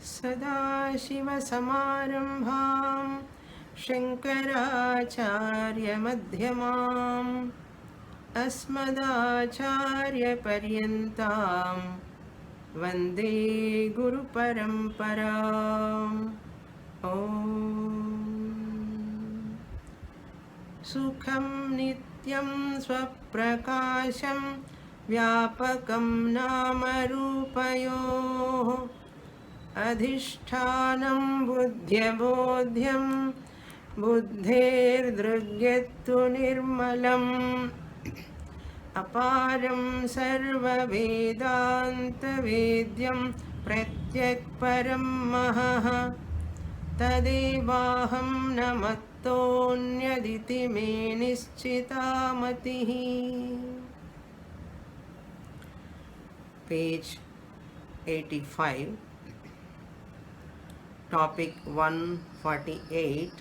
सदाशिवसमारम्भां शङ्कराचार्यमध्यमाम् अस्मदाचार्यपर्यन्तां वन्दे गुरुपरम्पराम्। ॐ सुखं नित्यं स्वप्रकाशं व्यापकं नामरूपयोः अधिष्ठानं बुद्ध्यबोध्यं बुद्धेर्दृग्यत्तु निर्मलम् अपारं सर्ववेदान्तवेद्यं प्रत्यक्परं महः तदेवाहं नमतोऽन्यदिति मे निश्चिता मतिः। Page 85, topic 148,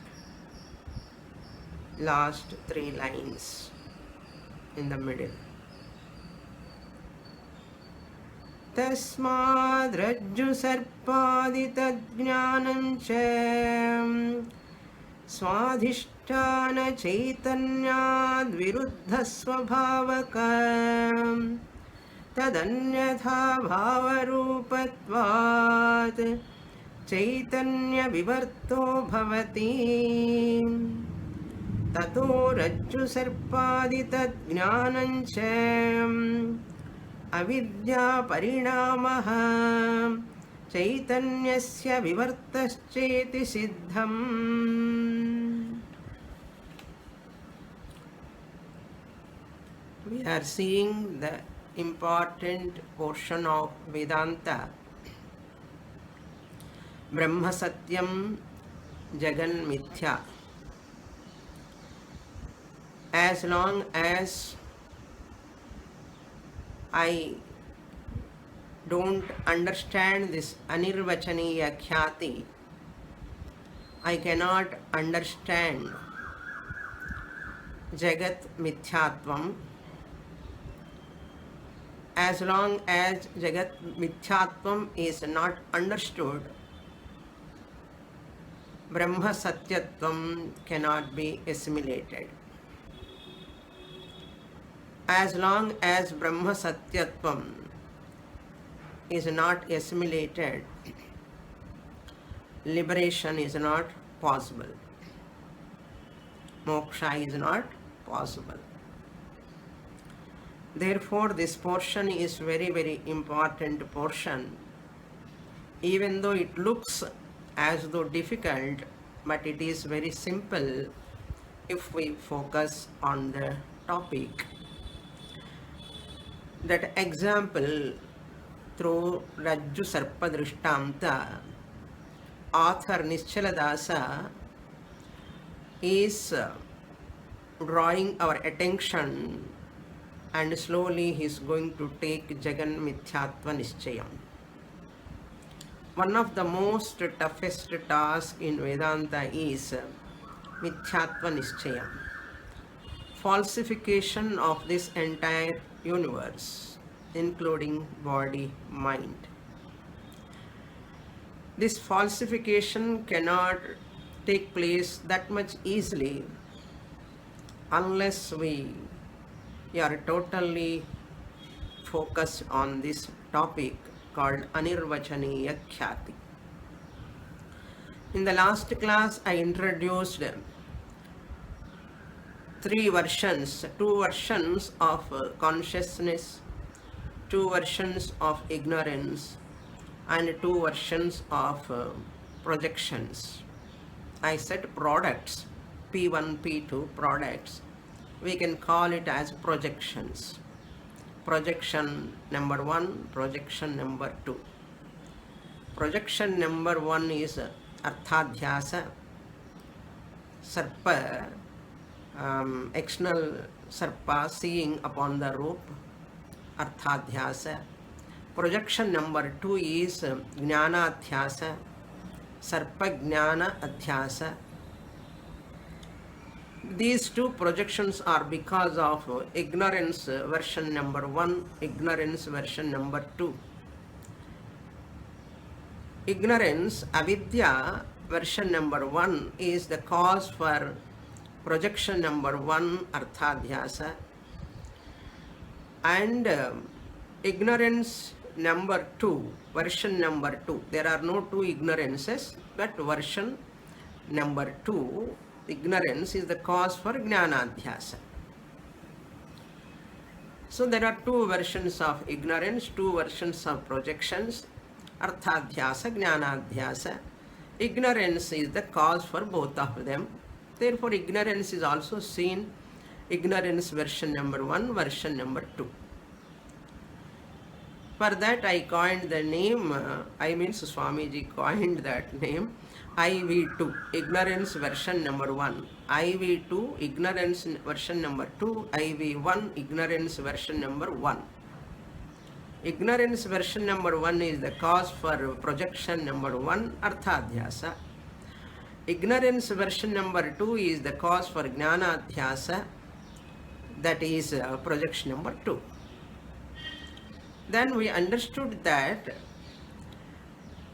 last 3 lines in the middle. तस्माद्रज्जु सर्पादितज्ञानं च स्वाधिष्ठान चैतन्याद्विरुद्धस्वभावकं तदन्यथा भावरूपत्वात् चैतन्यविवर्तो भवति। ततो रज्जु सर्पादितज्ञानं च अविद्या परिणामः चैतन्यस्य विवर्तश्चेति सिद्धम्। We are seeing the important portion of Vedanta. Brahma Satyam Jagan Mithya. As long as I don't understand this anirvachaniya khyati, I cannot understand Jagat Mithyatvam. As long as Jagat Mithyatvam is not understood, Brahma Satyatvam cannot be assimilated. As long as Brahma Satyatvam is not assimilated, liberation is not possible. Moksha is not possible. Therefore, this portion is very important portion. Even though it looks as though difficult, but it is very simple if we focus on the topic. That example through Rajju Sarpa Drishtanta, author Nischaladasa is drawing our attention, and slowly he is going to take Jagan Mithyatva Nischayam. One of the most toughest tasks in Vedanta is Mithyatva Nischayam, falsification of this entire universe, including body, mind. This falsification cannot take place that much easily unless we are totally focused on this topic called Anirvachaniya Khyati. In the last class, I introduced 3 versions, 2 versions of consciousness, 2 versions of ignorance, and 2 versions of projections. I said products, P1, P2 products. We can call it as projections. Projection number 1, projection number 2. Projection number 1 is Arthadhyasa, Sarpa, external Sarpa seeing upon the rope, Arthadhyasa. Projection number 2 is Jnanadhyasa, Sarpa Jnana Adhyasa. These 2 projections are because of ignorance version number 1, ignorance version number 2. ignorance, avidya, version number 1 is the cause for projection number 1, arthadhyasa, and ignorance number 2, version number 2. There are no two ignorances, but version number 2, ignorance is the cause for jnanadhyasa. So there are two versions of ignorance, two versions of projections, arthadhyasa, jnanadhyasa. Ignorance is the cause for both of them. Therefore, ignorance is also seen, ignorance version number 1, version number 2. For that I coined the name, Swamiji coined that name, IV2, ignorance version number 1, IV2, ignorance version number 2, IV1, ignorance version number 1. Ignorance version number 1 is the cause for projection number 1, arthadhyasa. Ignorance version number 2 is the cause for jnanadhyasa, that is projection number 2. Then we understood that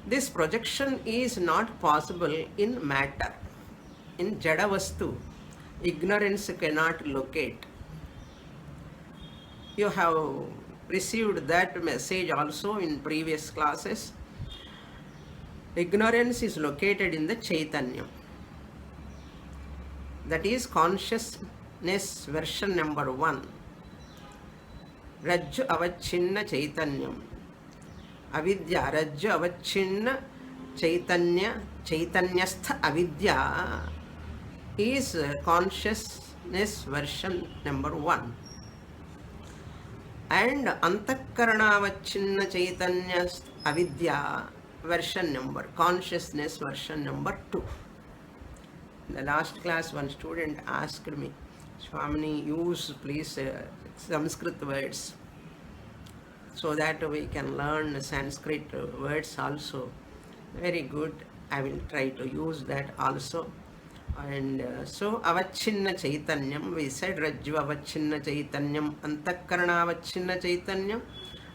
this projection is not possible in matter. In Jadavastu, ignorance cannot locate. You have received that message also in previous classes. Ignorance is located in the Chaitanya. That is consciousness version number 1. Rajju avachinna Chaitanyam. Avidya, Rajju avachinna Chaitanya, Chaitanyastha avidya is consciousness version number 1. And Antakarana avachinna Chaitanya avidya version number, consciousness version number 2. In the last class, one student asked me, Swamini, use please Sanskrit words so that we can learn Sanskrit words also. Very good. I will try to use that also. And so avachinna Chaitanyam, we said Rajju avachinna Chaitanyam, Antakarana avachinna Chaitanyam,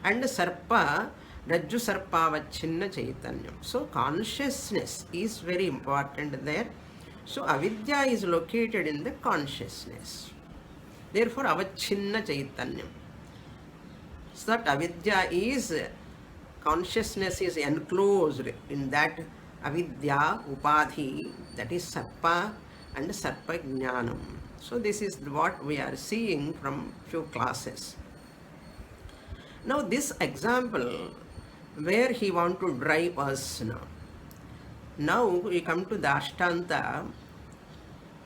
and Sarpa, Rajju Sarpa avachinna Chaitanyam. So consciousness is very important there. So avidya is located in the consciousness. Therefore avachinna Chaitanyam. So that avidya is, consciousness is enclosed in that avidya, upadhi, that is sarpa and sarpa jnanam. So this is what we are seeing from few classes. Now this example where he want to drive us now. Now we come to the Ashtanta,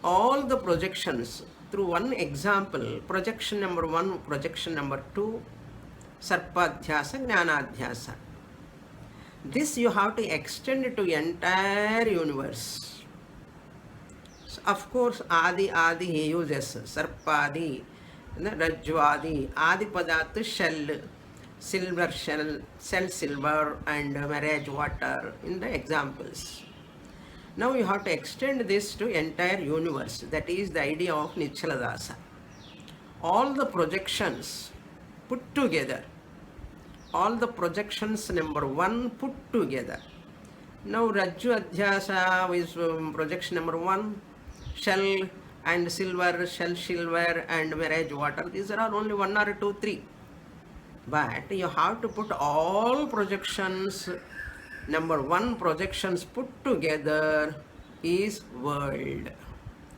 all the projections through one example, projection number 1, projection number 2, sarpadhyasa, jnanadhyasa. This you have to extend to entire universe. So of course, Adi he uses Sarpadi, Rajvadi, Adi Padat shell, silver shell silver, and marriage water in the examples. Now you have to extend this to entire universe. That is the idea of Nichaladasa. All the projections put together, all the projections number 1 put together. Now Rajju Adhyasa is projection number 1, shell and silver, shell silver and marriage water. These are only 1 or 2, 3. But you have to put all projections, number 1 projections put together is world,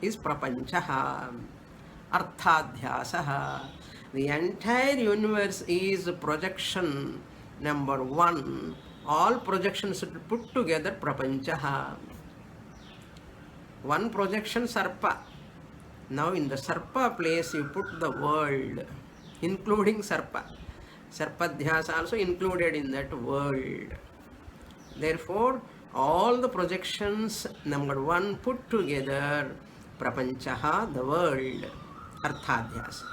is prapanchaha, arthadhyasaha. The entire universe is projection number 1. All projections put together prapanchaha. One projection sarpa. Now in the sarpa place you put the world, including sarpa. Sarpadhyasa also included in that world. Therefore, all the projections number 1 put together, prapanchaha, the world, arthadhyasa.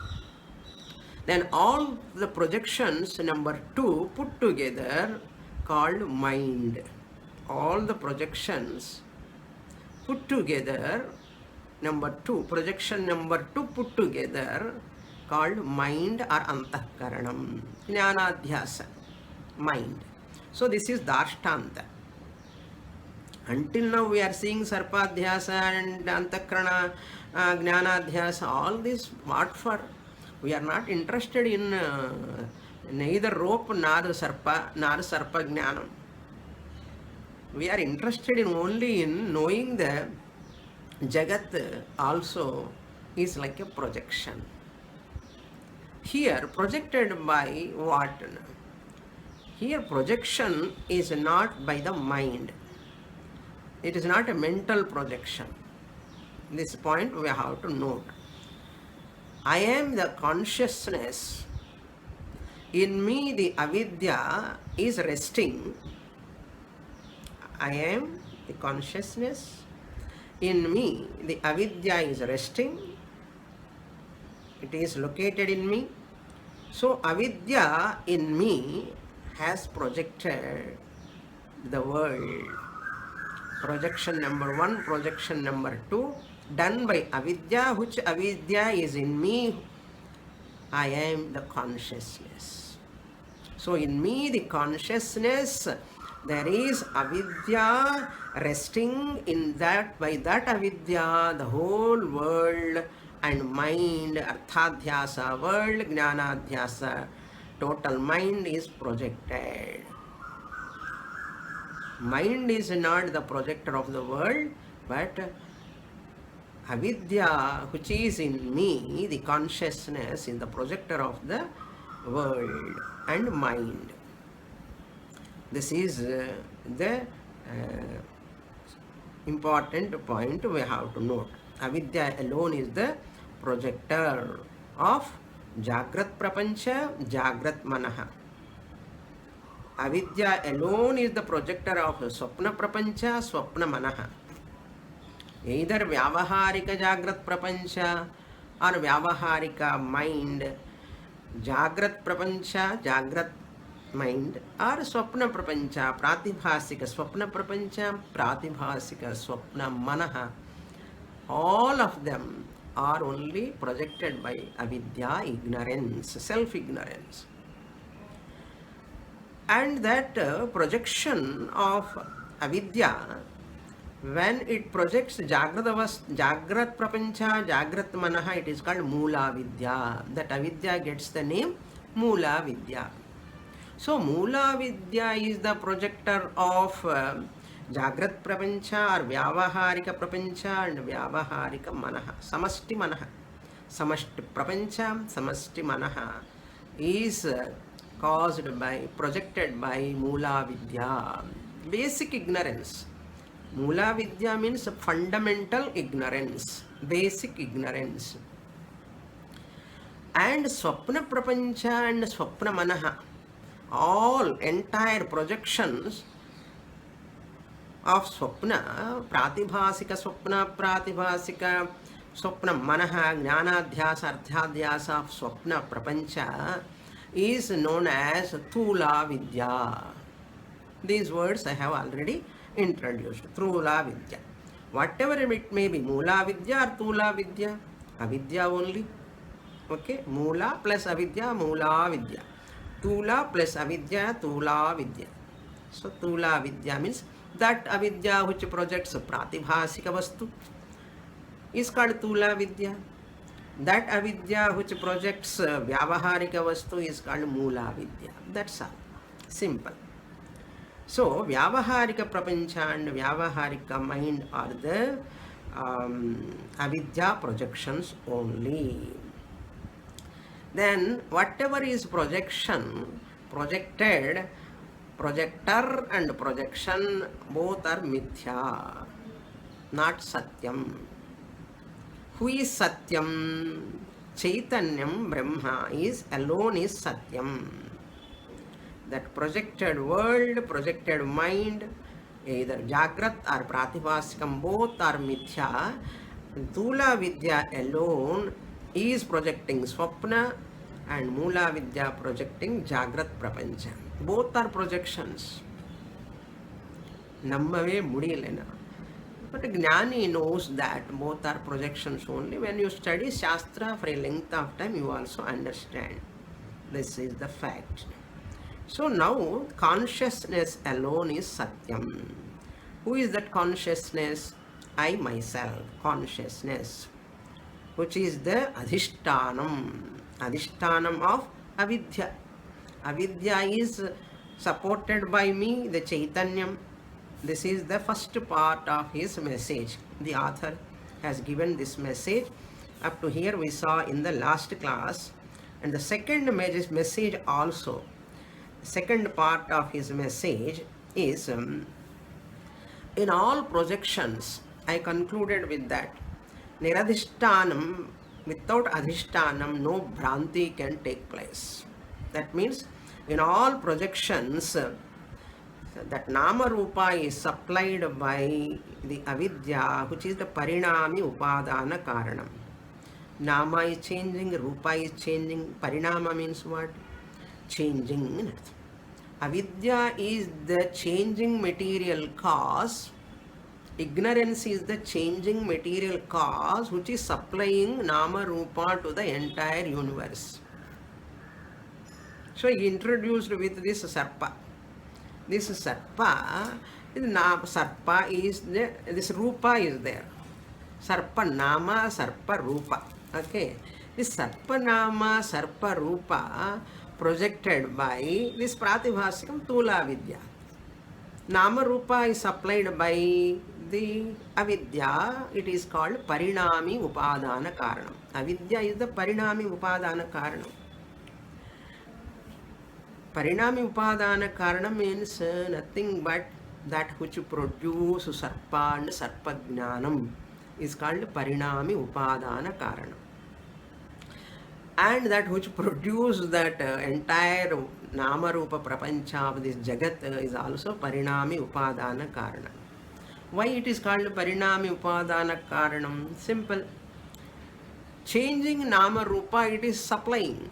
Then all the projections number 2 put together called mind. All the projections put together, number 2, projection number 2 put together called mind or antakaranam, jnanadhyasa, mind. So this is Dashtanta. Until now we are seeing Sarpadhyasa and Antakrana, Jnanadhyasa, all this what for? We are not interested in neither rope nor Sarpa Jnanam. We are interested in only in knowing the Jagat also is like a projection. Here projected by what? Here projection is not by the mind. It is not a mental projection. This point we have to note. I am the consciousness. In me the avidya is resting. I am the consciousness. In me the avidya is resting. It is located in me. So avidya in me has projected the world. Projection number 1, projection number 2, done by avidya, which avidya is in me. I am the consciousness. So in me the consciousness, there is avidya resting in that. By that avidya the whole world and mind, arthadhyasa world, jnanadhyasa, total mind is projected. Mind is not the projector of the world, but avidya, which is in me, the consciousness, is the projector of the world and mind. This is the important point we have to note. Avidya alone is the projector of Jagrat Prapancha, Jagrat Manaha. Avidya alone is the projector of Swapna Prapancha, Swapna Manaha. Either Vyavaharika Jagrat Prapancha or Vyavaharika mind, Jagrat Prapancha, Jagrat mind, or Swapna Prapancha, Pratibhasika Swapna Prapancha, Pratibhasika Swapna Manaha. All of them are only projected by avidya, ignorance, self-ignorance. And that projection of avidya, when it projects Jagrat Prapancha, Jagrat Manaha, it is called Mula Vidya. That avidya gets the name Mula Vidya. So Mula Vidya is the projector of Jagrat Prapancha or Vyavaharika Prapancha and Vyavaharika Manaha. Samasti Manaha. Samasti Prapancha, Samasti Manaha is caused by, projected by Mula Vidya. Basic ignorance. Mula Vidya means fundamental ignorance, basic ignorance. And Swapna Prapancha and Swapna Manaha, all entire projections of Swapna, Pratibhasika Swapna, Pratibhasika Swapna Manaha, Jnanadhyasa, Arthadhyasa of Swapna Prapancha is known as Thula Vidya. These words I have already introduced. Thula Vidya. Whatever it may be, Mula Vidya or Thula Vidya, avidya only. Okay, Mula plus avidya, Mula Vidya. Thula plus avidya, Thula Vidya. So Thula Vidya means that avidya which projects Pratibhasika Vastu is called Thula Vidya. That avidya which projects Vyavaharika Vastu is called Mula Vidya. That's all. Simple. So Vyavaharika Prapancha and Vyavaharika mind are the avidya projections only. Then whatever is projection, projected, projector and projection both are mithya, not satyam. Who is satyam? Chaitanyam Brahma is alone is satyam. That projected world, projected mind, either Jagrat or Pratibhasikam, both are mithya. Thula Vidya alone is projecting Swapna and Mula Vidya projecting Jagrat Prapancha. Both are projections. Nammave mudiyalena. But Jnani knows that both are projections only. When you study Shastra for a length of time, you also understand. This is the fact. So now consciousness alone is Satyam. Who is that consciousness? I myself, consciousness, which is the adhishtanam of avidya. Avidya is supported by me, the Chaitanyam. This is the first part of his message. The author has given this message. Up to here we saw in the last class. And the second message also, second part of his message is, in all projections, I concluded with that, Niradhishtanam, without adhishtanam, no bhranti can take place. That means, in all projections, that nama rupa is supplied by the avidya, which is the parinami upadana karanam. Nama is changing, rupa is changing, parinama means what? Changing. Avidya is the changing material cause. Ignorance is the changing material cause which is supplying nama rupa to the entire universe. So he introduced with this sarpa. This sarpa, sarpa is there, this rupa is there. Sarpa nama, sarpa rupa. Okay. This sarpa nama, sarpa rupa projected by this pratibhasikam Tula Vidya. Nama rupa is supplied by the avidya. It is called parinami upadana karanam. Avidya is the parinami upadana karanam. Parinami upadana karanam means nothing but that which produce sarpa and sarpa jnanam is called parinami upadana karanam. And that which produce that entire nama rupa prapancha of this jagat is also parinami upadana karanam. Why it is called parinami upadana karanam? Simple. Changing nama rupa, it is supplying.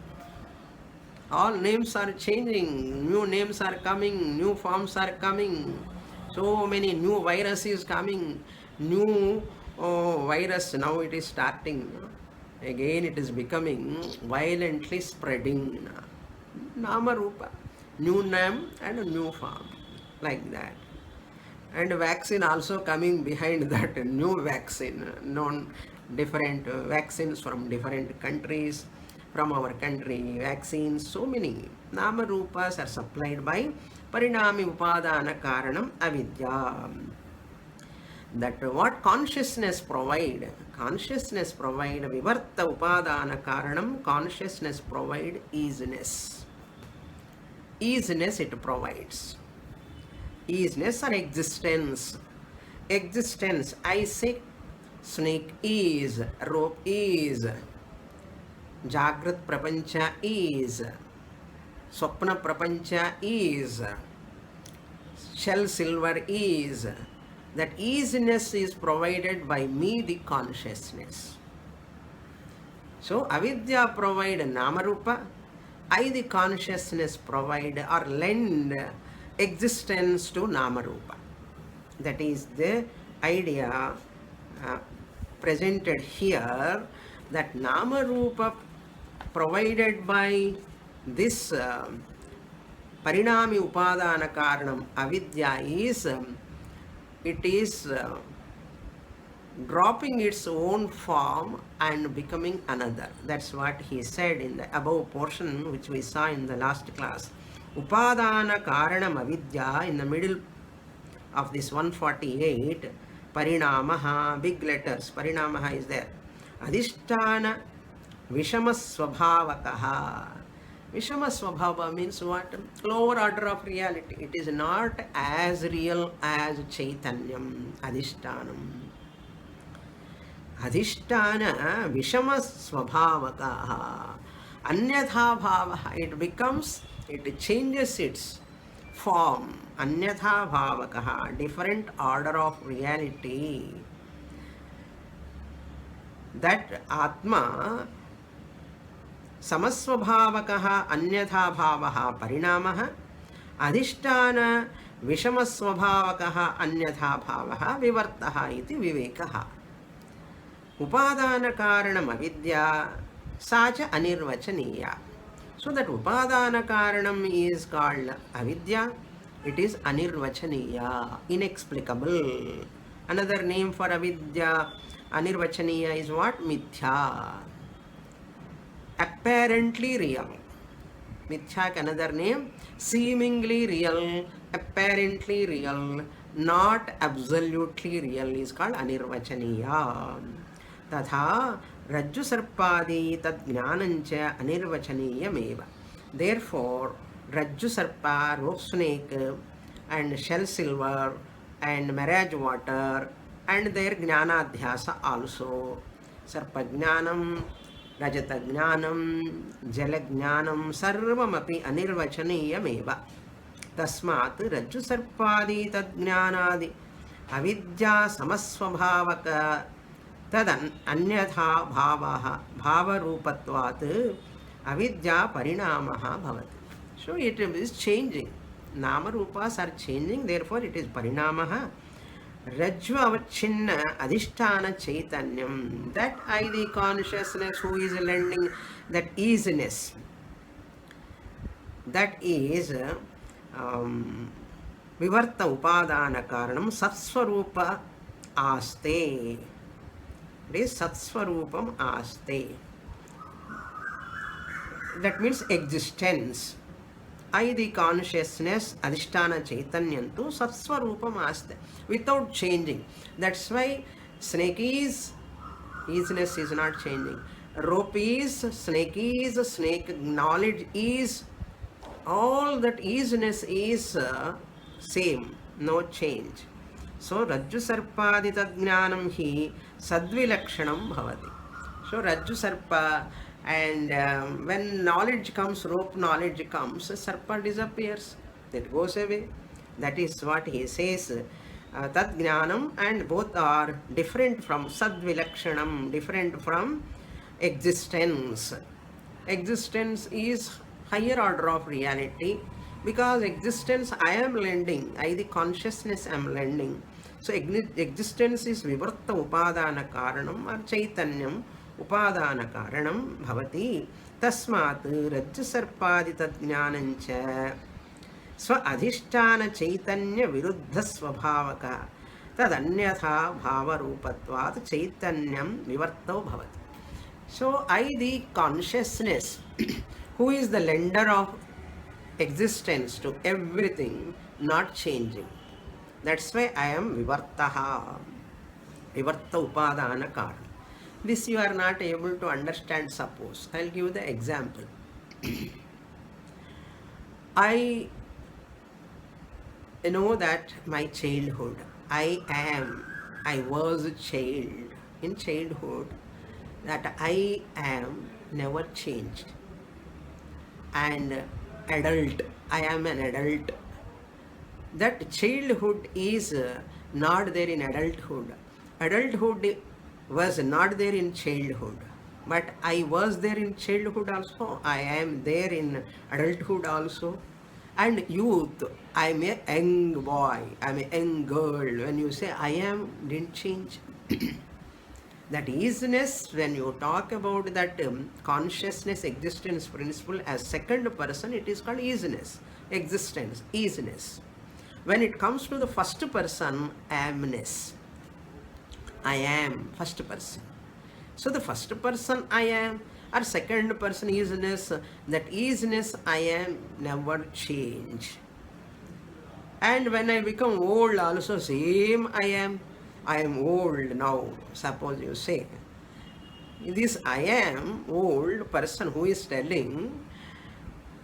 All names are changing, new names are coming, new forms are coming, so many new viruses coming, new virus now it is starting. Again it is becoming violently spreading. Nama rupa, new name and a new form, like that. And vaccine also coming behind that, new vaccine, known different vaccines from different countries, from our country, vaccines, so many nama rupas are supplied by parinami upadana karanam avidya. That what consciousness provide vivarta upadana karanam, consciousness provide easiness. Easiness it provides. Easiness or existence. Existence, I say, snake is, rope is, Jagrat prapancha is, Swapna prapancha is, shell silver is. That easiness is provided by me, the consciousness. So avidya provide namarupa, I the consciousness provide or lend existence to namarupa. That is the idea presented here, that namarupa provided by this parinami upadana karanam avidya is, it is dropping its own form and becoming another. That's what he said in the above portion which we saw in the last class. Upadana karanam avidya, in the middle of this 148, parinamaha, big letters, parinamaha is there. Adhisthana Vishama Swabhavakaha. Vishama Swabhava means what? Lower order of reality. It is not as real as Chaitanyam, Adhishthanam. Adhisthana Vishama Swabhavakaha. Anyatha Bhavaha. It becomes, it changes its form. Anyatha Bhavakaha. Different order of reality. That Atma samasvabhavakaha anyatha bhavaha parinamaha, adhisthana vishamasvabhavakaha anyatha bhavaha vivartaha iti vivekaha. Upadana karanam avidya sacha anirvachaniya. So that upadana karanam is called avidya, It is anirvachaniya, inexplicable. Another name for avidya, anirvachaniya, is what? Mithya. Apparently real. Mithya, another name, seemingly real, apparently real, not absolutely real, is called anirvachaniya. Tatha rajju sarpadi tad jnanancha anirvachaniyameva. Therefore, rajju sarpa, rope snake, and shell silver, and marriage water, and their jnanadhyasa also. Sarpa jnanam, रजतज्ञानं जलज्ञानं सर्वमपि अनिर्वचनीयमेव तस्मात् रज्जुसर्पादि तज्ज्ञानादि अविद्या समस्वभावक तदन् अन्यथा भावः भावरूपत्वात् अविद्या परिणामः भवति. So it is changing. Nama rupas are changing, therefore it is parinamah. Rajju avachinna adhisthana chaitanyam, that I, the consciousness who is lending that easiness, that is vivarta upadana karanam satsvarupa aste. It is satsvarupam aste. That means existence. I, the consciousness, adhisthana chaitanyantu satsvarupam aste, without changing. That's why snake is, easiness is not changing. Rope is, snake knowledge is, all that easiness is same, no change. So rajju sarpadi tadjnanam hi sadvilakshanam bhavati. So rajju sarpa, and when knowledge comes, rope knowledge comes, sarpa disappears, it goes away. That is what he says. Tad jnanam, and both are different from sadvilakshanam, different from existence. Existence is higher order of reality, because existence I am lending, I, the consciousness, am lending. So existence is vivarta upadana karanam or chaitanyam upadana karanam bhavati. Tasmat rajju sarpadi tadjnanancha swa adhisthana chaitanya viruddha svabhavaka tadanyatha bhava rupatvat chaitanyam vivarto bhavati. So I, the consciousness, who is the lender of existence to everything, not changing. That's why I am vivartaha, vivarta upadana karanam. This you are not able to understand. Suppose I'll give the example. I know that my childhood, I was a child in childhood, that I am never changed. And adult, I am an adult. That childhood is not there in adulthood. Adulthood was not there in childhood, but I was there in childhood also. I am there in adulthood also. And youth, I am a young boy, I am a young girl. When you say I am, didn't change. That easiness, when you talk about that consciousness existence principle as second person, it is called easiness, existence, easiness. When it comes to the first person, amness, I am, first person. So the first person I am, or second person easiness, that easiness I am never change. And when I become old also, same I am old now. Suppose you say, this I am old person who is telling,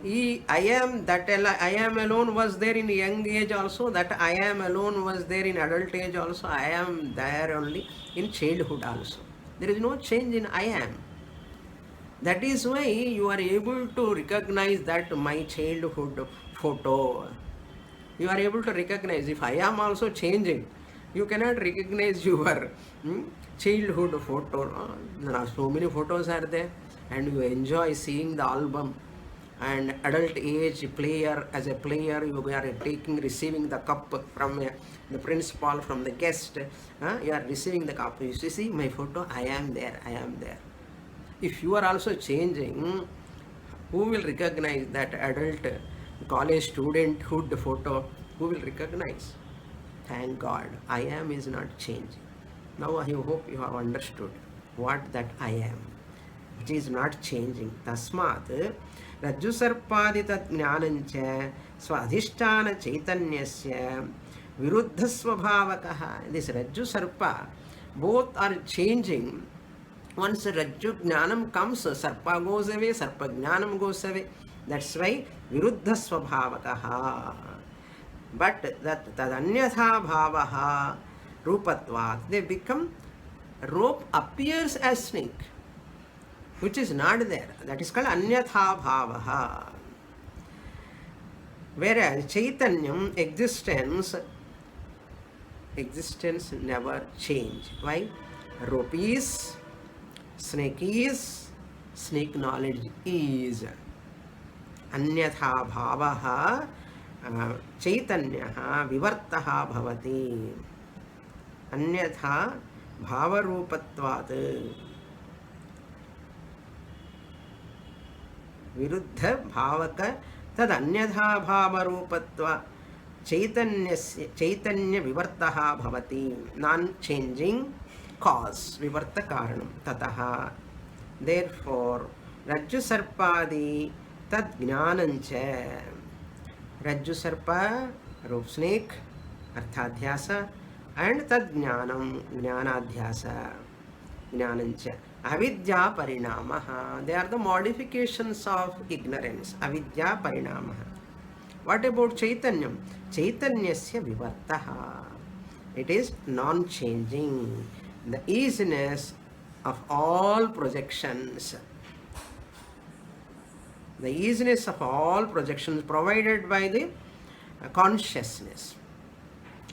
I am alone was there in young age also, that I am alone was there in adult age also, I am there only in childhood also. There is no change in I am. That is why you are able to recognize that my childhood photo. You are able to recognize. If I am also changing, you cannot recognize your childhood photo. There are so many photos are there, and you enjoy seeing the album. And adult age player, as a player, you are receiving the cup from the principal, from the guest. You are receiving the cup. You see my photo, I am there, I am there. If you are also changing, who will recognize that adult college studenthood photo? who will recognize? Thank God, I am is not changing. Now I hope you have understood what that I am. It is not changing. Tasmat Rajju Sarpadita Jnanancha Swadhisthana Chaitanyasya Viruddha Swabhavakaha. This Rajju Sarpa, both are changing. Once Rajju Jnanam comes, Sarpa goes away, Sarpa Jnanam goes away. That's why Viruddha Swabhavakaha. But that Tadanyatha Bhavaha Rupatvat, they become, rope appears as snake, which is not there. That is called Anyatha Bhavaha. Whereas Chaitanyam, existence never change. Why? Rope is, snake is, snake knowledge is. Anyatha Bhavaha Chaitanyaha Vivartaha Bhavati. Anyatha Bhavarupatvat Viruddha Bhavaka Tad Anyatha Bhavarupatva Chaitanya Vivartaha Bhavati. Non-changing cause. Vivarta Karanam. Tataha. Therefore, Rajju Sarpadi Tad Jnanancha. Rajju Sarpa, rope snake, Arthadhyasa, and Tad Jnanam, Jnanadhyasa, Jnanancha. Avidya Parinamaha. They are the modifications of ignorance. Avidya Parinamaha. What about Chaitanyam? Chaitanyasya Vivartaha. It is non-changing. The easiness of all projections. The easiness of all projections provided by the consciousness.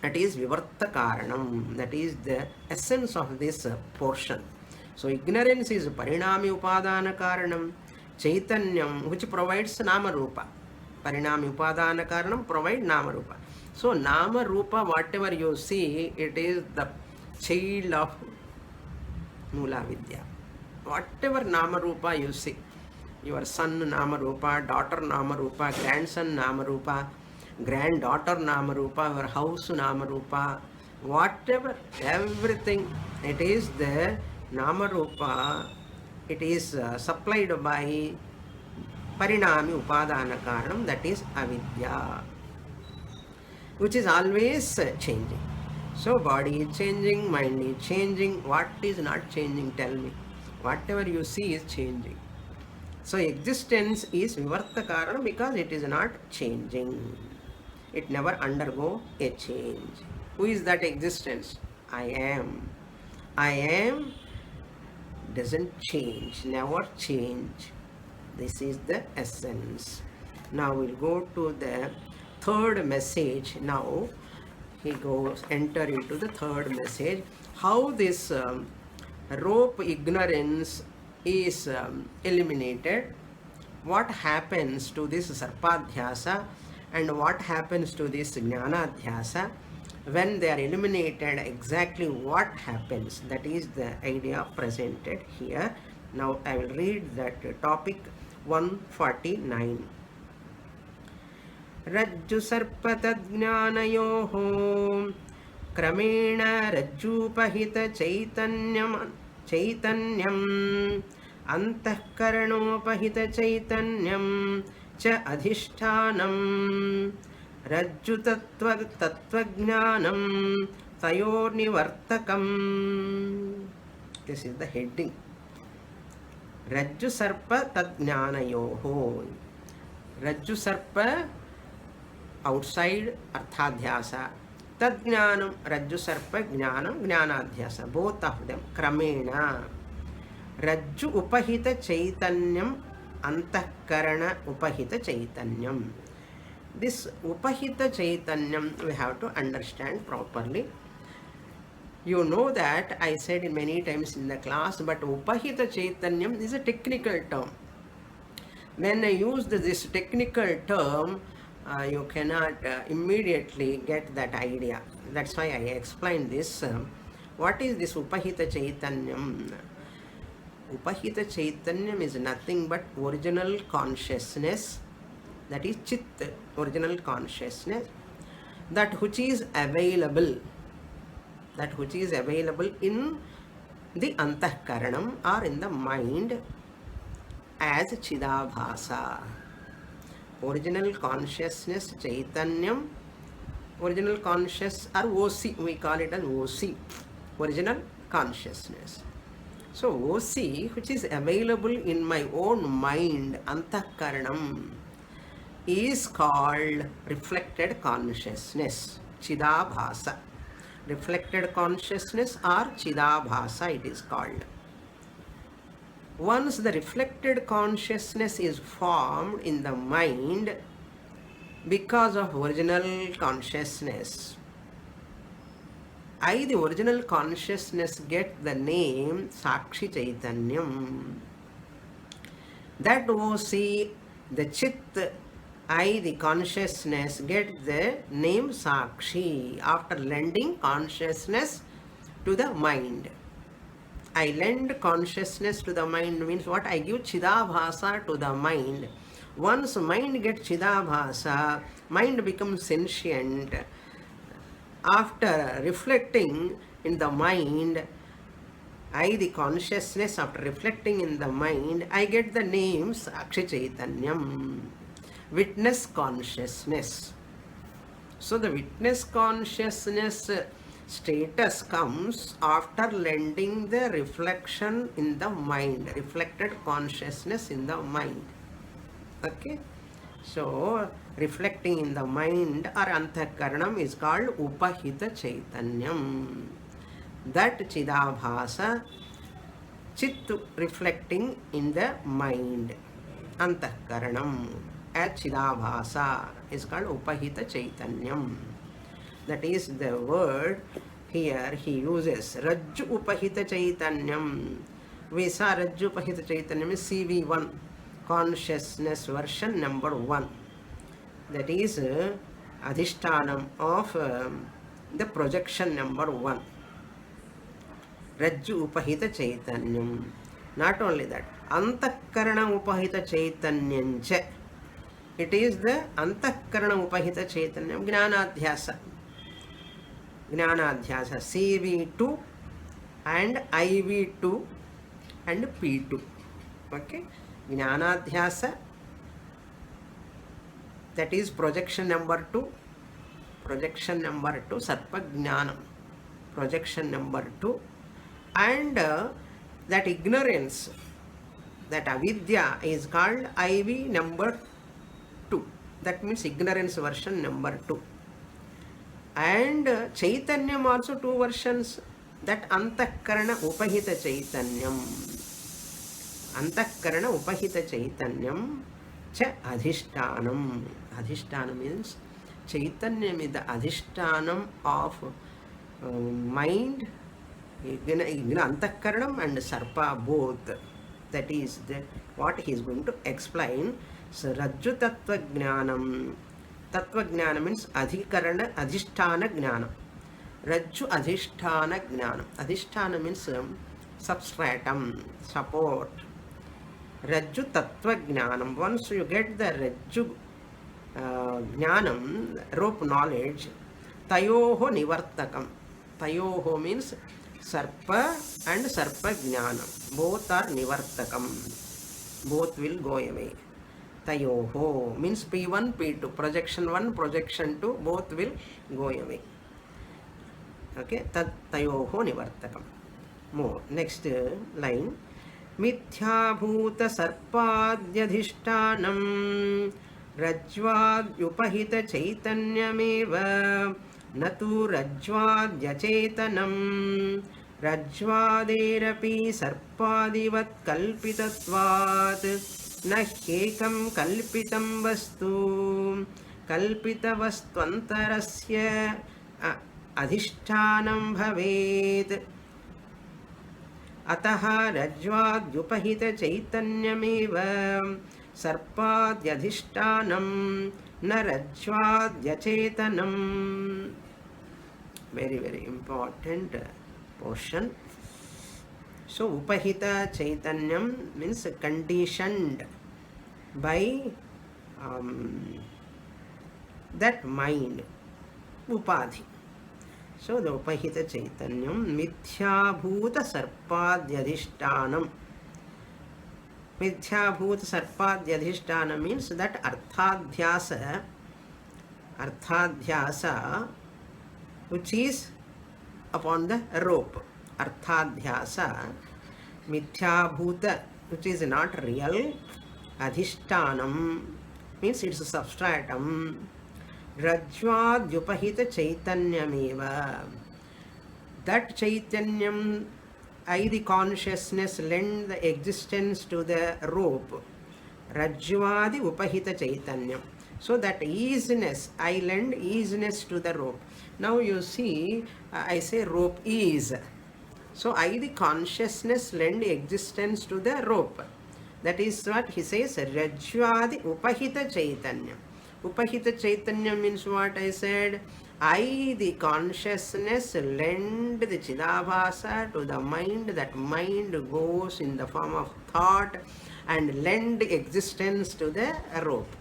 That is Vivarta Karanam. That is the essence of this portion. So ignorance is Parinami Upadana Karanam. Chaitanyam, which provides Nama Rupa. Parinami Upadana Karanam provide Nama Rupa. So Nama Rupa, whatever you see, it is the child of Mula Vidya. Whatever Nama Rupa you see, your son Nama Rupa, daughter Nama Rupa, grandson Nama Rupa, granddaughter Nama Rupa, your house Nama Rupa, whatever, everything, it is the Nama Rupa. It is supplied by Parinami Upadana Karanam, that is Avidya, which is always changing. So body is changing, mind is changing. What is not changing? Tell me. Whatever you see is changing. So existence is Vivarta Karanam because it is not changing. It never undergo a change. Who is that existence? I am. I am doesn't change, never change. This is the essence. Now we'll go to the third message. Now he goes enter into the third message. How this rope ignorance is eliminated, what happens to this sarpadhyasa and what happens to this jnanadhyasa when they are eliminated, exactly what happens. That is the idea presented here. Now I will read that topic 149. Rajju sarpatadjnanayoho kramena rajjupahita chaitanyam antahkaranopahita chaitanyam cha adhishtanam rajju tattvajnanam tayornivartakam. This is the heading. Rajju sarpa tadjnanayoho. Rajju sarpa outside arthadhyasa, tadjnanam rajju sarpa jnanam jnanadhyasa, both of them kramena. Rajju upahita chaitanyam antahkarana upahita chaitanyam. This upahita chaitanyam we have to understand properly. You know that I said many times in the class, but upahita chaitanyam is a technical term. When I used this technical term, you cannot immediately get that idea. That's why I explained this. What is this upahita chaitanyam? Upahita chaitanyam is nothing but original consciousness, that is chit, original consciousness, that which is available, in the antahkaranam or in the mind as Chidabhasa. Original consciousness, Chaitanyam, original conscious or OC, we call it an OC, original consciousness. So OC, which is available in my own mind, antahkaranam, is called reflected consciousness, Chidabhasa. Reflected consciousness or Chidabhasa it is called. Once the reflected consciousness is formed in the mind because of original consciousness, the original consciousness get the name Sakshi Chaitanyam. That OC, the Chit, the consciousness, get the name Sakshi after lending consciousness to the mind. I lend consciousness to the mind means what? I give Chidabhasa to the mind. Once mind gets Chidabhasa, mind becomes sentient. After reflecting in the mind, the consciousness, after reflecting in the mind, I get the name Sakshi Chaitanyam, witness consciousness. So the witness consciousness status comes after lending the reflection in the mind, reflected consciousness in the mind. Okay, so reflecting in the mind or antahkaranam is called Upahita Chaitanyam. That Chidabhasa, Chit reflecting in the mind, antahkaranam at Chidabhasa is called Upahita Chaitanyam. That is the word here he uses, Rajju Upahita Chaitanyam. We saw Rajju Upahita Chaitanyam is CV1, consciousness version number 1. That is Adhishtanam of the projection number 1. Rajju Upahita Chaitanyam. Not only that, Antahkarana Upahita Chaitanyamcha. It is the Antahkarana Upahita Chaitanyam, Gnanadhyasa. Gnanadhyasa, CV2 and IV2 and P2. Okay, Gnanadhyasa, that is projection number 2. Projection number 2, Sarpa Gnanam. Projection number 2. And that ignorance, that avidya is called IV number 2. That means ignorance version number 2. And Chaitanyam also 2 versions. That Antahkarana Upahita Chaitanyam. Antahkarana Upahita Chaitanyam cha Adhishtanam. Adhishtanam means Chaitanyam is the Adhishtanam of mind, Antahkaranam and Sarpa both. That is what he is going to explain. So Rajju Tattva Jnanam. Tattva Jnana means Adhikarana, Adhisthana Jnana. Rajju Adhisthana Jnana. Adhisthana means substratum, support. Rajju Tattva Jnanam. Once you get the Rajju Jnanam, rope knowledge, Tayoho Nivartakam. Tayoho means Sarpa and Sarpa Jnanam. Both are Nivartakam. Both will go away. Tayoho means P1, P2. Projection 1, projection 2, both will go away. Okay, Tat Tayoho Nivartakam. More. Next line. Mithyabhuta sarpadyadhishtanam rajvadyupahita chaitanyameva natu rajvadyachetanam rajvaderapi sarpadivat kalpitatvat nahyekam kalpitam vastu kalpitavastvantarasya adhishtanam bhavet atah rajvadyupahita chaitanyameva sarpadyadhishtanam na rajvadyachetanam. Very, very important portion. So Upahita Chaitanyam means conditioned by that mind. upadhi. So the upahita chaitanyam mithyabhuta sarpadyadhishtanam. Mithyabhuta sarpadyadhishtanam means that arthadhyasa which is upon the rope. Arthadhyasa, mithyabhuta, which is not real. Adhishtanam means it's a substratum. Rajvadyupahita chaitanyameva. That chaitanyam, I the consciousness, lend the existence to the rope. Rajvadi upahita chaitanyam. So that easiness, I lend easiness to the rope. Now you see, I say rope is. So I the consciousness lend existence to the rope. That is what he says, Rajvadi upahita chaitanyam. Upahita chaitanya means what I said. I, the consciousness, lend the chidabhasa to the mind. That mind goes in the form of thought and lend existence to the rope.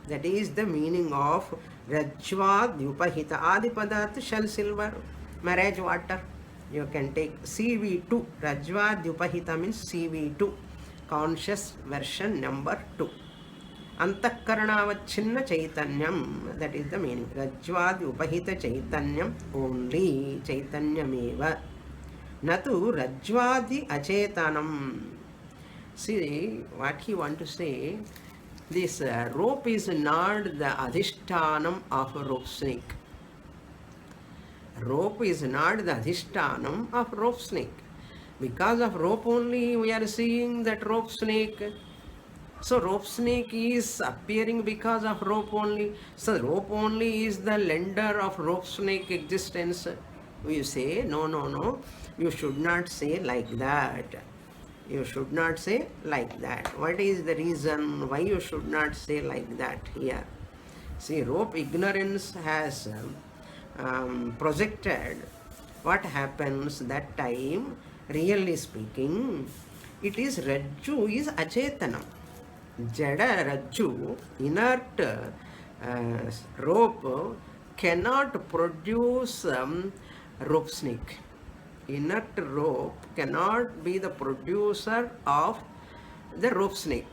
That is the meaning of Rajvad Upahita. Adipadat shell silver, marriage water. You can take CV2. Rajvad Upahita means CV2. Conscious version number 2. Antakarnavachinna chaitanyam, that is the meaning. Rajvad upahita chaitanyam, only chaitanyameva. Natu rajvadi achetanam. See what he want to say. This rope is not the adhishtanam of a rope snake. Rope is not the adhishtanam of rope snake. Because of rope only we are seeing that rope snake. So rope snake is appearing because of rope only. So rope only is the lender of rope snake existence. We say, no. You should not say like that. You should not say like that. What is the reason why you should not say like that here? See, rope ignorance has projected what happens that time. Really speaking, it is Rajju is Achetanam. Jada Rajju, inert rope, cannot produce rope snake. Inert rope cannot be the producer of the rope snake.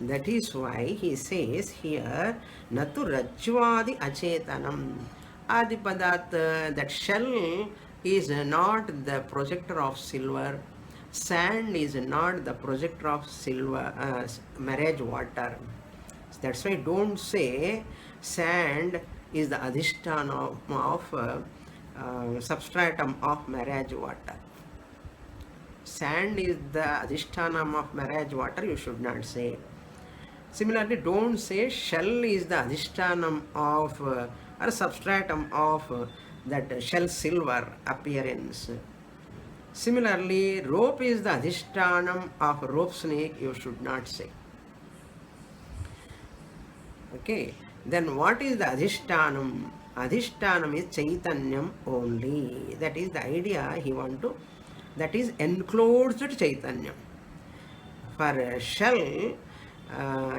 That is why he says here, Natu Rajvadi Achetanam. Adipadat, that shell is not the projector of silver. Sand is not the projector of silver, marriage water. That's why don't say sand is the adhisthana of substratum of marriage water. Sand is the adhisthana of marriage water, you should not say. Similarly, don't say shell is the adhisthana of or substratum of that shell silver appearance. Similarly, rope is the adhishtanam of rope snake, you should not say. Okay, then what is the adhishtanam? Adhishtanam is chaitanyam only. That is the idea he want to, that is enclosed chaitanyam. For shell,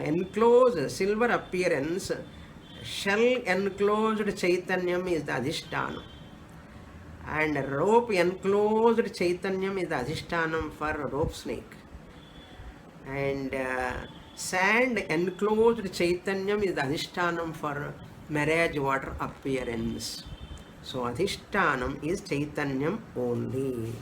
enclosed silver appearance, shell enclosed chaitanyam is the adhishtanam. And rope enclosed chaitanyam is the adhishtanam for rope snake. And sand enclosed chaitanyam is the adhishtanam for marriage water appearance. So adhishtanam is chaitanyam only.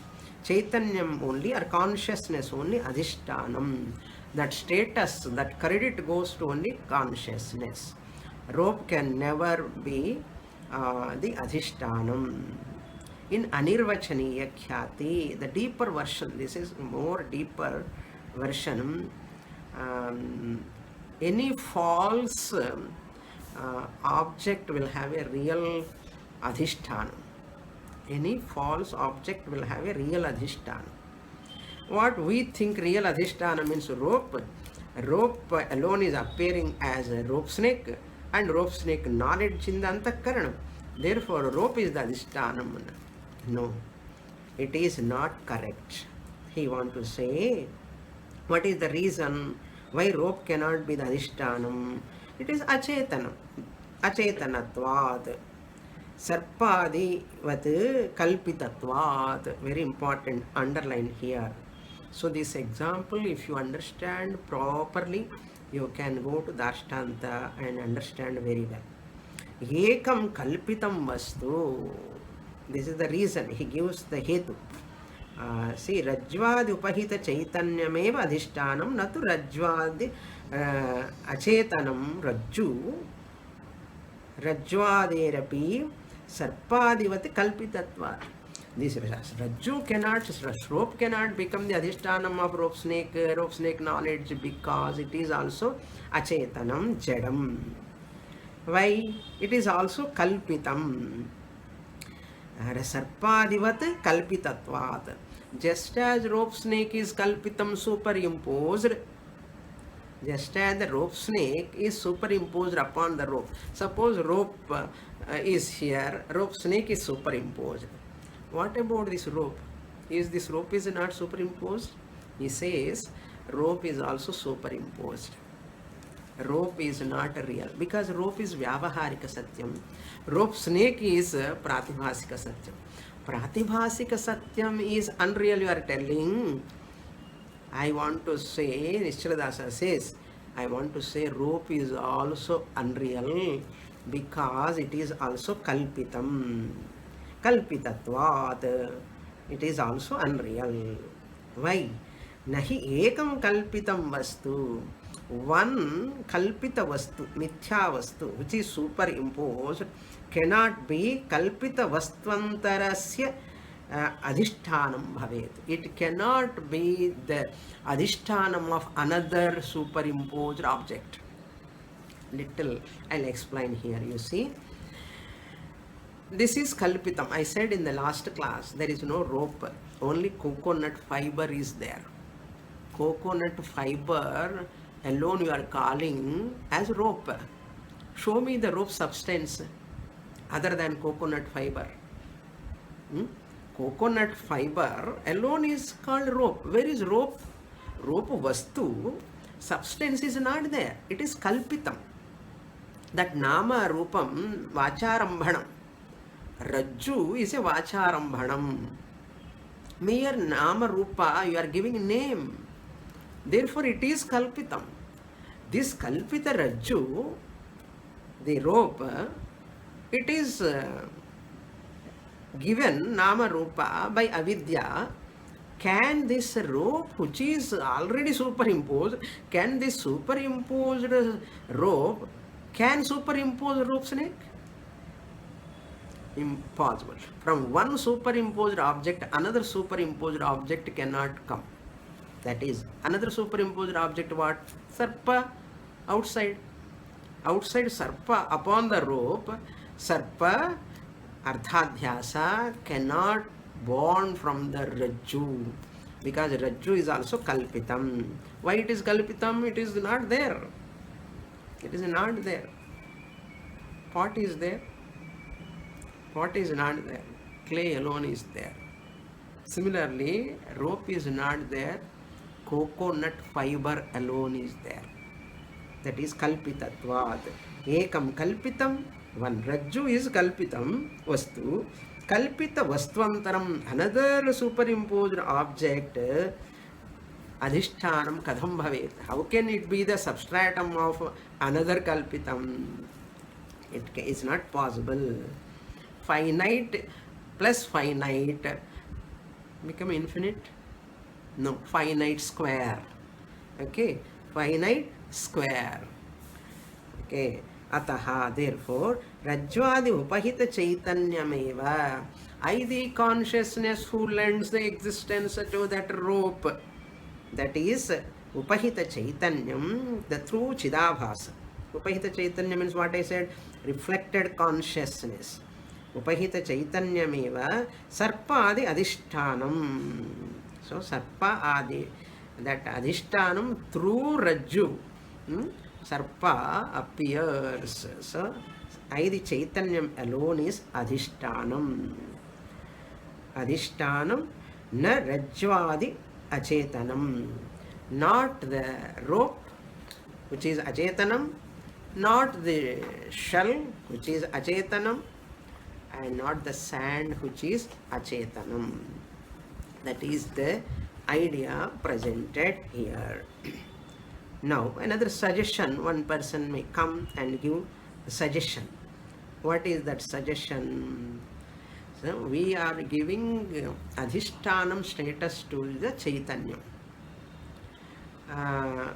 Chaitanyam only or consciousness only, adhishtanam. That status, that credit goes to only consciousness. Rope can never be the adhishtanam. In Anirvachaniya Khyati, the deeper version, this is more deeper version, any false object will have a real adhishthana. Any false object will have a real adhishthana. What we think real adhishthana means rope. Rope alone is appearing as a rope snake, and rope snake knowledge in the antakaranam. Therefore, rope is the adhishtanam. No, it is not correct. He want to say, what is the reason why rope cannot be the adhishtanam? It is achetanam. achetanatvat. Sarpadivat kalpitatvat. Very important, underline here. So this example, if you understand properly, you can go to Dashtanta and understand very well. Ekam kalpitam vastu. This is the reason he gives the hetu. See, Rajvadi upahita chaitanyameva adhishtanam natu Rajvadi achetanam Rajju Rajvaderapi Sarpadivati kalpitatva. This Rajju cannot, rope cannot become the adhishtanam of rope snake knowledge, because it is also achetanam, jadam. Why? It is also kalpitam. Sarpadivat kalpitatvat. Just as rope snake is kalpitam, superimposed, just as the rope snake is superimposed upon the rope. Suppose rope is here, rope snake is superimposed. What about this rope? This rope is not superimposed? He says rope is also superimposed. Rope is not real, because rope is vyavaharika satyam. Rope snake is pratibhasika satyam. Pratibhasika satyam is unreal, you are telling. I want to say, Nishchaladasa says, I want to say rope is also unreal, because it is also kalpitam. Kalpitatvat. It is also unreal. Why? Nahi ekam kalpitam vastu. One kalpita vastu, mithya vastu, which is superimposed, cannot be kalpita vastvantarasya adhishtanam bhavet. It cannot be the adhishtanam of another superimposed object. Little I'll explain here. You see, this is kalpitam. I said in the last class, there is no rope, only coconut fiber is there. Coconut fiber alone you are calling as rope. Show me the rope substance other than coconut fiber. Coconut fiber alone is called rope. Where is rope? Rope vastu, substance is not there. It is kalpitam. That nama rupam vacharambhanam. Rajju is a vacharambhanam. Mere nama rupa, you are giving name. Therefore it is kalpitam. This kalpita rajju, the rope, it is given nama rupa by avidya. Can this rope, which is already superimposed, can this superimposed rope, can superimpose rope snake? Impossible. From one superimposed object, another superimposed object cannot come. That is, another superimposed object, what? Sarpa, outside. Outside sarpa, upon the rope, sarpa, arthadhyasa, cannot born from the rajju, because rajju is also kalpitam. Why it is kalpitam? It is not there. It is not there. Pot is there. Pot is not there. Clay alone is there. Similarly, rope is not there. Coconut fiber alone is there. That is kalpitatvat. Ekam kalpitam. One rajju is kalpitam vastu. Kalpita vastvantaram, another superimposed object, adhishtanam kadham bhavet. How can it be the substratum of another kalpitam? It is not possible. Finite plus finite become infinite? No, finite square. Okay, finite square. Okay, ataha, therefore, rajvadi upahita chaitanyameva. I, the consciousness who lends the existence to that rope, that is upahita chaitanyam, the true chidabhasa. Upahita chaitanya means what I said, reflected consciousness. Upahita chaitanyameva sarpa adi adhishtanam. So sarpa adi, that adhishtanam through rajju, sarpa appears. So I, the chaitanyam alone is adhishtanam. Adhishtanam na rajvadi achetanam. Not the rope, which is achetanam, not the shell which is achetanam, and not the sand which is achetanam. That is the idea presented here. Now, another suggestion, one person may come and give a suggestion. What is that suggestion? So, we are giving adhishtanam status to the Chaitanya.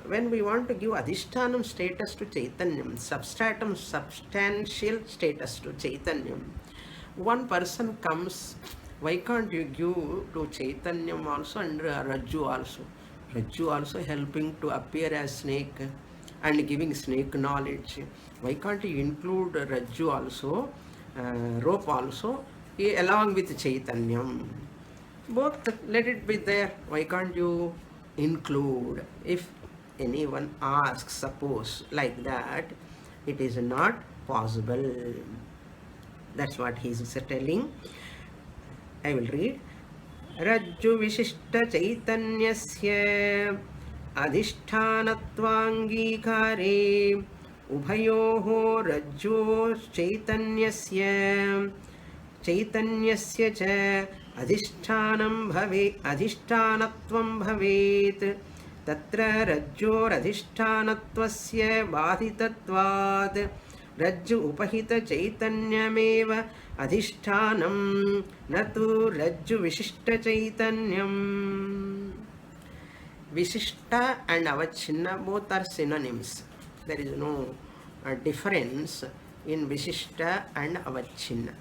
When we want to give adhishtanam status to Chaitanyam, substantial status to Chaitanyam, one person comes, why can't you give to Chaitanyam also and Rajju also? Rajju also helping to appear as snake and giving snake knowledge. Why can't you include Rajju also, rope also, along with Chaitanyam? Both, let it be there. Why can't you include? If anyone asks, suppose like that, it is not possible. That's what he is telling. I will read. Rajju Vishishta Chaitanyasya Adhishthanatvangikare Ubhayoho Rajju Chaitanyasya cha adhishtanam adhishtanatvam bhavet tatra rajjor adhishthanatvasya badhitatvad rajju upahita chaitanyameva adhishtanam natu rajju vishishta chaitanyam. Vishishta and avachinna both are synonyms. There is no difference in Vishishta and avachinna.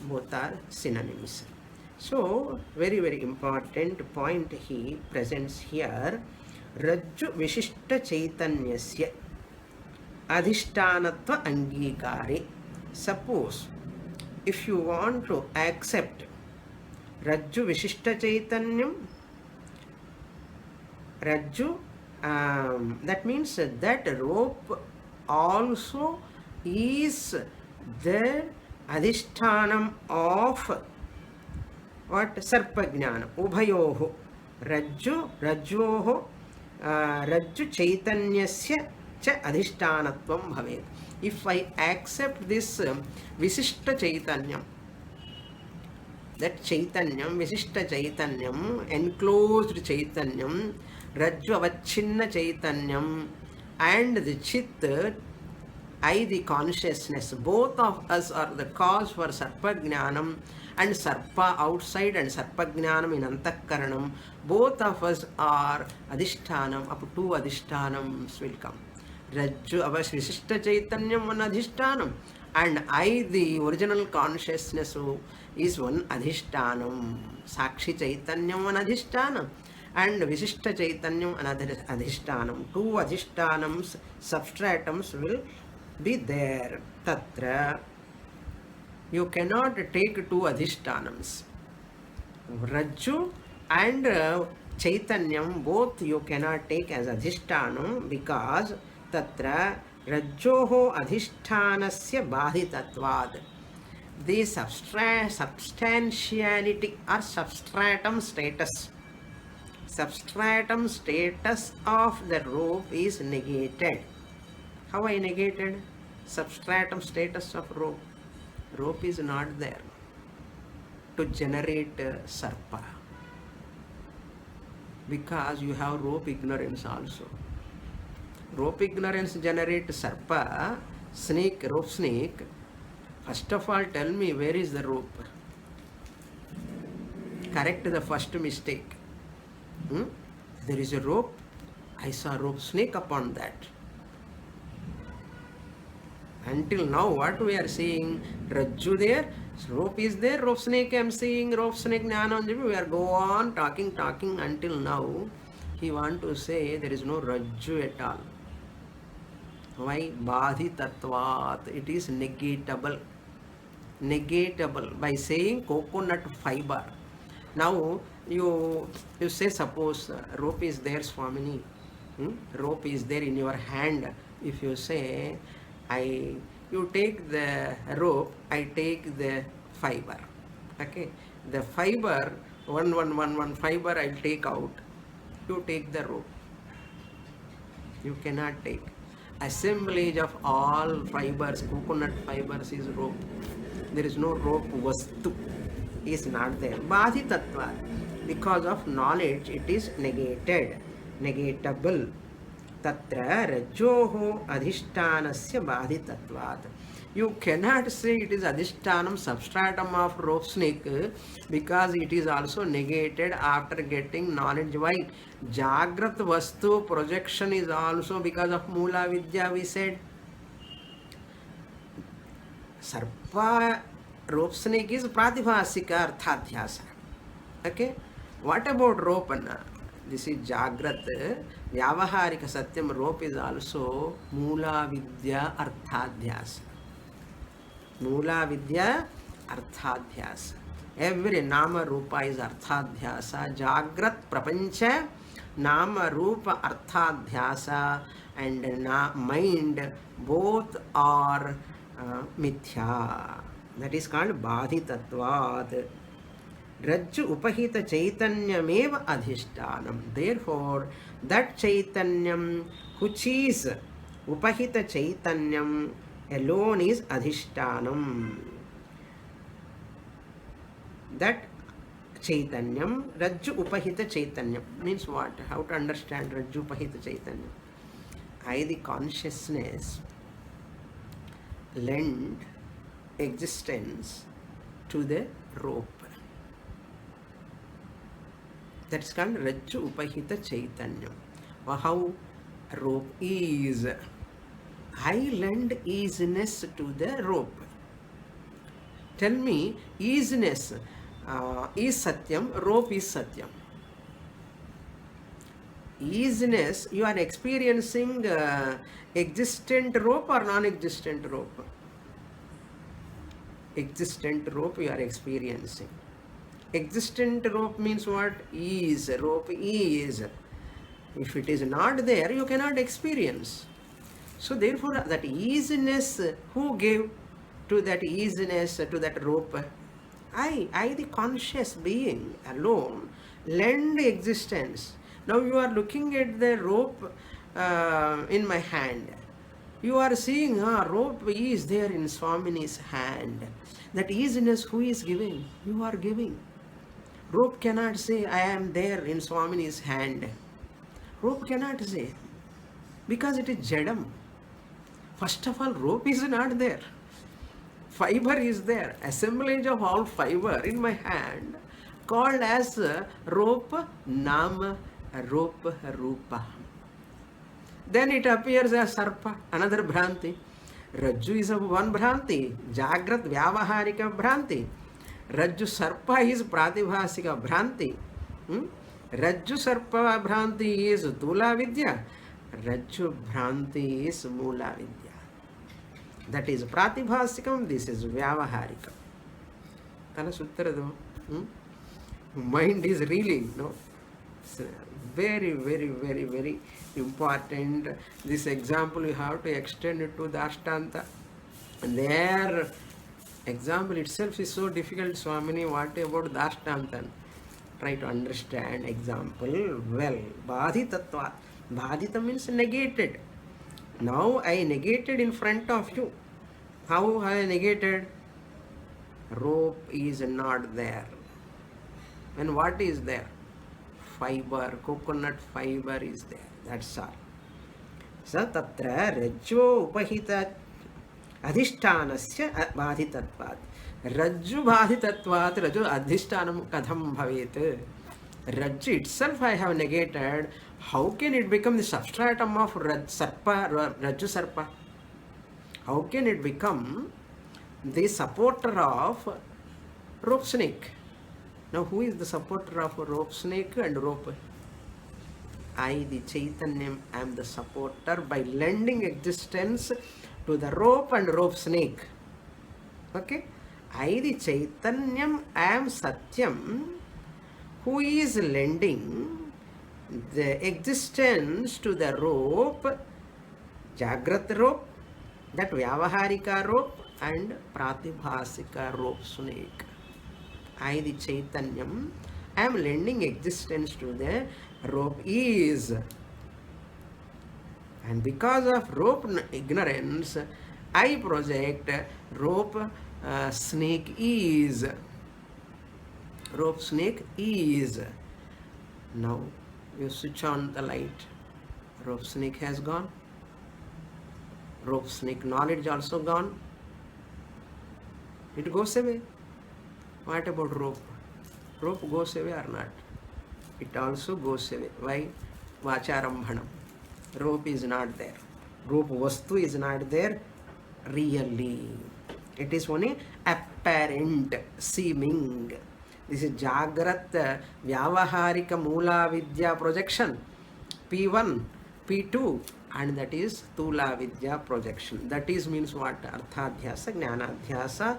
Both are synonyms. So, very, very important point he presents here. Rajju Vishishta Chaitanyasya Adhishtanatva Angikare. Suppose, if you want to accept Rajju Vishishta Chaitanyam, Rajju, that means that rope also is the adhishtanam of what? Sarpajnana. Ubhayoho. Rajjoho, Rajju Chaitanyasya cha adhishtanatvam bhavet. If I accept this Visishta Chaitanyam, that Chaitanyam, Visishta Chaitanyam, enclosed Chaitanyam, Rajju Avachinna Chaitanyam, and the Chit, I, the consciousness, both of us are the cause for Sarpajnanam, and Sarpa outside and Sarpajnanam in Antakaranam. Both of us are Adhishtanam, up to two Adhishtanams will come. Rajju Avashishta Chaitanyam, one Adhishtanam, and I, the original consciousness, is one Adhishtanam. Sakshi Chaitanyam, one Adhishtanam, and Visishta Chaitanyam, another Adhishtanam. Two Adhishtanams, substratums will be there. Tatra, you cannot take two adhishtanams. Rajju and Chaitanyam, both you cannot take as adhishtanam, because tatra Rajjoho adhishtanasya badhitatvad. The substantiality or substratum status. Substratum status of the rope is negated. How I negated? Substratum status of rope. Rope is not there to generate sarpa, because you have rope ignorance also. Rope ignorance generate sarpa, snake, rope snake. First of all, tell me, where is the rope? Correct the first mistake. There is a rope. I saw rope snake upon that. Until now, what we are seeing, Rajju there, rope is there, rope snake I am seeing, rope snake Jnananjali, we are go on talking until now. He want to say there is no Rajju at all. Why? Badhitatvat, it is negatable. Negatable by saying coconut fiber. Now, you say, suppose rope is there, Swamini, rope is there in your hand. If you say, you take the rope, I take the fiber. Okay, the fiber, one fiber I will take out. You take the rope. You cannot take. assemblage of all fibers, coconut fibers is rope. There is no rope vastu, is not there. Badhitatva, because of knowledge it is negated, negatable. Tatra rajoho adhishtanasya badhitatvat. You cannot say it is adhishtanam, substratum of rope snake, because it is also negated after getting knowledge. Why? Jagrat vastu projection is also because of Mula Vidya, we said. Sarpa, rope snake is pratibhasika arthadhyasa. Okay? What about rope? This is Jagrat. Vyavaharika Satyam, rope is also Mula Vidya Arthadhyasa. Mula Vidya Arthadhyasa. Every Nama Rupa is Arthadhyasa. Jagrat Prapancha Nama Rupa Arthadhyasa and mind both are Mithya. That is called Badhitatvad. Rajju Upahita Chaitanyameva Adhishtanam. Therefore, that Chaitanyam which is Upahita Chaitanyam alone is Adhishtanam. That Chaitanyam, Rajju Upahita Chaitanyam means what? How to understand Rajju Upahita Chaitanyam? I, the consciousness, lend existence to the rope. That's called Rajju Upahita Chaitanyam. How rope is. I lend easiness to the rope. Tell me, easiness is Satyam, rope is Satyam. Easiness, you are experiencing existent rope or non-existent rope? Existent rope you are experiencing. Existent rope means what? Ease. Rope is. If it is not there, you cannot experience. So therefore, that easiness, who gave to that easiness, to that rope? I the conscious being alone, lend existence. Now you are looking at the rope in my hand. You are seeing, rope is there in Swamini's hand. That easiness, who is giving? You are giving. Rope cannot say, I am there in Swamini's hand. Rope cannot say, because it is Jadam. First of all, rope is not there. Fiber is there. Assemblage of all fiber in my hand, called as rope, Nama, rope, Rupa. Then it appears as Sarpa, another Bhranti. Rajju is one Bhranti, Jagrat Vyavaharika Bhranti. Rajju Sarpa is Pratibhasika Bhranti. Rajju Sarpa Bhranti is Tula Vidya. Rajju Bhranti is Mula Vidya. That is Pratibhasikam, this is Vyavaharikam. Tala Suttaradu. Mind is reeling, no? It's very, very, very, very important. This example you have to extend it to the Ashtanta. Their example itself is so difficult, Swamini. What about the Ashtanta? Try to understand example well. Badhitatva. Badhita means negated. Now I negated in front of you. How I negated? Rope is not there. And what is there? Fiber, coconut fiber is there. That's all. Sa tatra rajjo upahita adhishtanasya badhitatvat. Rajju badhitatvat rajju adhishtanam kadham bhavet. Rajju itself I have negated. How can it become the substratum of Rajju Sarpa? How can it become the supporter of rope snake? Now who is the supporter of rope snake and rope? I, the Chaitanyam, am the supporter by lending existence to the rope and rope snake. Okay? I, the Chaitanyam, am Satyam, who is lending the existence to the rope, Jagrat rope, that Vyavaharika rope and Pratibhasika rope snake. I, the Chaitanyam, am lending existence to the rope is. And because of rope ignorance, I project rope snake is. Rope snake is. Now you switch on the light. Rope snake has gone. Rope snake knowledge also gone. It goes away. What about rope? Rope goes away or not? It also goes away. Why? Vacharambhanam. Rope is not there. Rope vastu is not there really. It is only apparent, seeming. This is Jagrat Vyavaharika Moola Vidya projection. P1, P2, and that is Tula Vidya projection. That is means what? Arthadhyasa, Jnanadhyasa,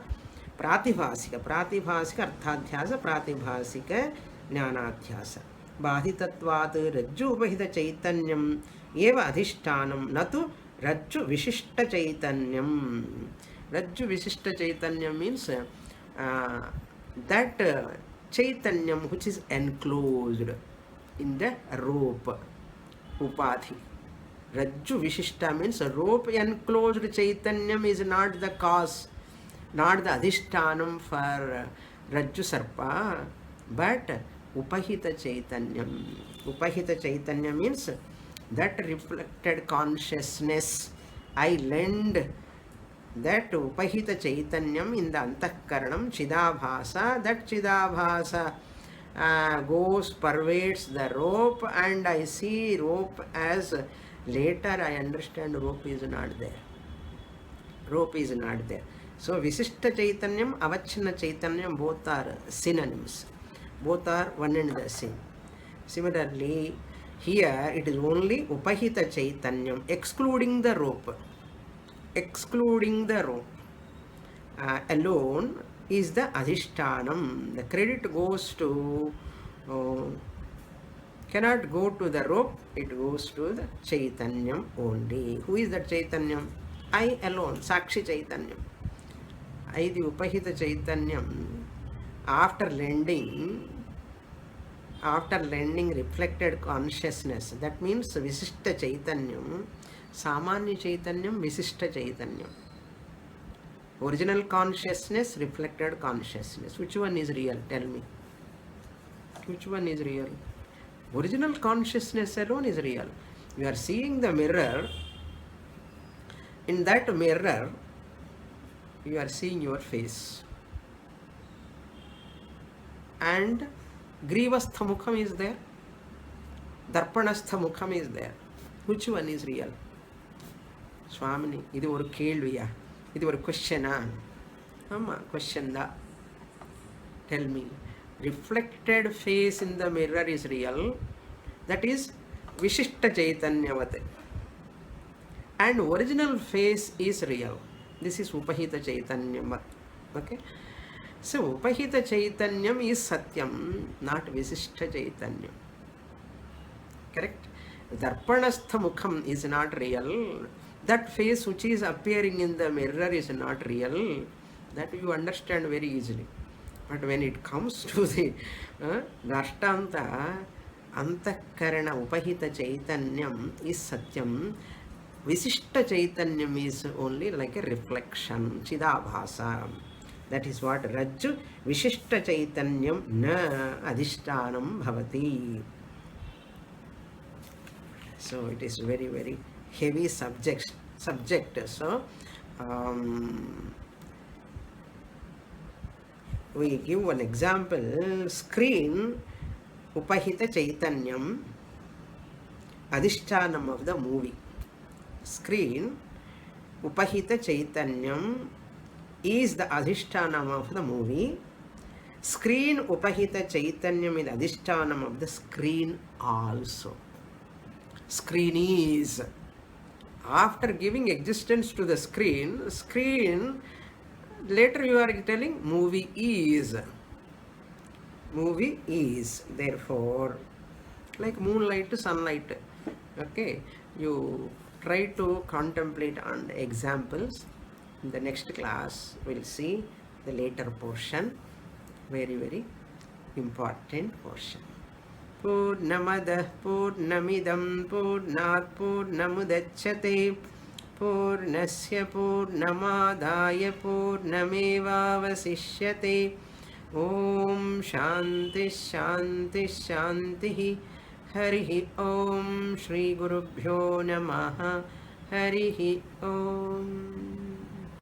Pratibhasika. Pratibhasika, Arthadhyasa, Pratibhasika, Jnanadhyasa. Badhitatvat Rajju Upahita Chaitanyam Eva Adhishtanam Natu Rajju Vishishta Chaitanyam. Rajju Vishishta Chaitanyam means that Chaitanyam which is enclosed in the rope, Upadhi. Rajju Vishishta means rope enclosed Chaitanyam is not the cause, not the Adhishtanam for Rajju Sarpa, but Upahita Chaitanyam. Upahita Chaitanya means that reflected consciousness. I lend that Upahita Chaitanyam in the Antakaranam, Chidabhasa. That Chidabhasa goes, pervades the rope, and I see rope as later I understand rope is not there. Rope is not there. So Visishta Chaitanyam, Avachana Chaitanyam, both are synonyms. Both are one and the same. Similarly, here it is only Upahita Chaitanyam, excluding the rope. Excluding the rope alone is the Adhishtanam. The credit goes to, cannot go to the rope, it goes to the Chaitanyam only. Who is that Chaitanyam? I alone, Sakshi Chaitanyam. I, the Upahita Chaitanyam, after lending reflected consciousness, that means Visishta Chaitanyam, Samanya Chaitanyam, Visishta Chaitanyam. Original consciousness, reflected consciousness. Which one is real? Tell me. Which one is real? Original consciousness alone is real. You are seeing the mirror. In that mirror, you are seeing your face. And Grivastha Mukham is there. Darpanastha Mukham is there. Which one is real? Swamini, idu oru kelviya? Idu oru questiona? Amma, question da. Tell me. Reflected face in the mirror is real. That is Vishishta Chaitanyavate. And original face is real. This is Upahita Chaitanyam. Okay? So Upahita Chaitanyam is Satyam, not Visishta Chaitanyam. Correct? Darpanastha Mukham is not real. That face which is appearing in the mirror is not real. That you understand very easily. But when it comes to the Dashtanta, Antakarana Upahita Chaitanyam is Satyam. Visishta Chaitanyam is only like a reflection, Chidabhasa. That is what Rajju Vishishta Chaitanyam na Adhishtanam Bhavati. So it is very, very heavy subject. So we give one example. Screen Upahita Chaitanyam, Adhishtanam of the movie. Screen Upahita Chaitanyam is the Adhishtanam of the movie. Screen Upahita Chaitanyam is Adhishtanam of the screen also. Screen is. After giving existence to the screen, later you are telling movie is. Movie is. Therefore, like moonlight to sunlight. Okay. You try to contemplate on the examples. In the next class, we'll see the later portion. Very, very important portion. पूर्णमदः पूर्णमिदं पूर्णात् पूर्णमुदच्यते पूर्णस्य पूर्णमादाय पूर्णमेवावशिष्यते ॐ शान्तिः शान्तिः शान्तिः हरिः ॐ श्रीगुरुभ्यो नमः हरिः ॐ